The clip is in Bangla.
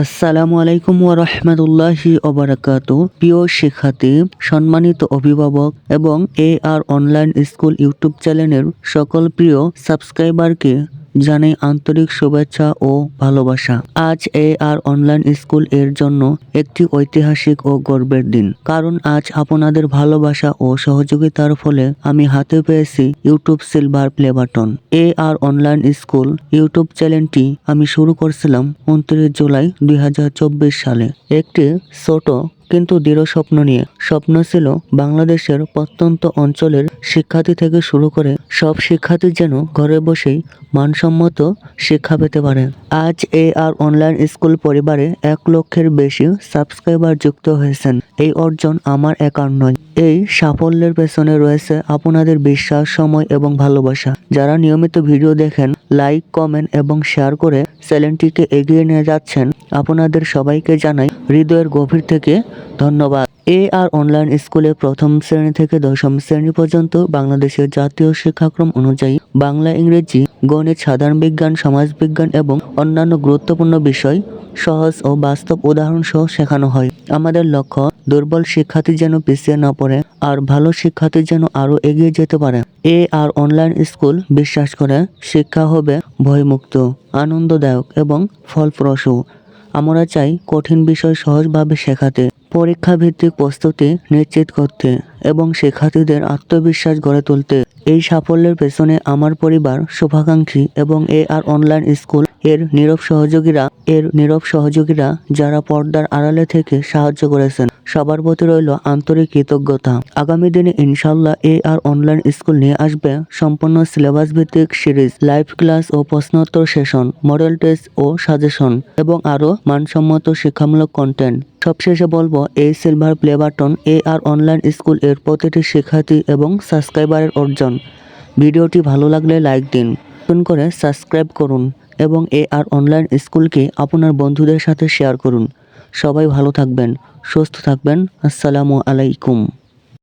আসসালামু আলাইকুম ওয়া রাহমাতুল্লাহি ওয়া বারাকাতুহু। প্রিয় শিক্ষার্থী, সম্মানিত অভিভাবক এবং আর অনলাইন স্কুল ইউটিউব চ্যানেলের সকল প্রিয় সাবস্ক্রাইবারকে জানাই আন্তরিক শুভেচ্ছা ও ভালোবাসা। আজ আর অনলাইন স্কুল এর জন্য একটি ঐতিহাসিক ও গর্বের দিন, কারণ আজ আপনাদের ভালোবাসা ও সহযোগিতার ফলে আমি হাতে পেয়েছি ইউটিউব সিলভার প্লে বাটন। আর অনলাইন স্কুল ইউটিউব চ্যানেলটি আমি শুরু করেছিলাম 29 জুলাই 2024 সালে একটি ছোট কিন্তু দৃঢ় স্বপ্ন নিয়ে। স্বপ্ন ছিল বাংলাদেশের প্রত্যন্ত অঞ্চলের শিক্ষার্থী থেকে শুরু করে সব শিক্ষার্থী যেন ঘরে বসেই মানসম্মত শিক্ষা পেতে পারে। আজ আর অনলাইন স্কুল পরিবারে 1 লক্ষের বেশি সাবস্ক্রাইবার যুক্ত হয়েছেন। এই অর্জন আমার একার নয়। এই সাফল্যের পেছনে রয়েছে আপনাদের বিশ্বাস, সময় এবং ভালোবাসা। যারা নিয়মিত ভিডিও দেখেন, লাইক, কমেন্ট এবং শেয়ার করে চ্যানেলটিকে এগিয়ে নিয়ে যাচ্ছেন, আপনাদের সবাইকে জানাই হৃদয়ের গভীর থেকে ধন্যবাদ। আর অনলাইন স্কুলে প্রথম শ্রেণী থেকে দশম শ্রেণী পর্যন্ত বাংলাদেশের জাতীয় শিক্ষাক্রম অনুযায়ী বাংলা, ইংরেজি, গণিত, সাধারণ বিজ্ঞান, সমাজবিজ্ঞান এবং অন্যান্য গুরুত্বপূর্ণ বিষয় সহজ ও বাস্তব উদাহরণ সহ শেখানো হয়। আমাদের লক্ষ্য দুর্বল শিক্ষার্থী যেন পিছিয়ে না পড়ে আর ভালো শিক্ষার্থী যেন আরো এগিয়ে যেতে পারে। আর অনলাইন স্কুল বিশ্বাস করে শিক্ষা হবে ভয়মুক্ত, আনন্দদায়ক এবং ফলপ্রসূ। আমরা চাই কঠিন বিষয় সহজভাবে শেখাতে, পরীক্ষা ভিত্তিক প্রস্তুতি নিশ্চিত করতে এবং শিক্ষার্থীদের আত্মবিশ্বাস গড়ে তুলতে। এই সাফল্যের পেছনে আমার পরিবার, শুভাকাঙ্ক্ষী এবং আর অনলাইন স্কুল এর নীরব সহযোগীরা যারা পর্দার আড়ালে থেকে সাহায্য করেছেন, সবার প্রতি রইল আন্তরিক কৃতজ্ঞতা। আগামী দিনে ইনশাআল্লাহ আর অনলাইন স্কুল নিয়ে আসবে সম্পূর্ণ সিলেবাস ভিত্তিক সিরিজ, লাইভ ক্লাস ও প্রশ্নোত্তর সেশন, মডেল টেস্ট ও সাজেশন এবং আরো মানসম্মত শিক্ষামূলক কন্টেন্ট। সবশেষে বলবো, এই সিলভার প্লে বাটন আর অনলাইন স্কুল এর প্রতিটি শিক্ষার্থী এবং সাবস্ক্রাইবারের অর্জন। ভিডিওটি ভালো লাগলে লাইক দিন, নতুন করে সাবস্ক্রাইব করুন এবং আর অনলাইন স্কুলকে আপনার বন্ধুদের সাথে শেয়ার করুন। সবাই ভালো থাকবেন, সুস্থ থাকবেন। আসসালামু আলাইকুম।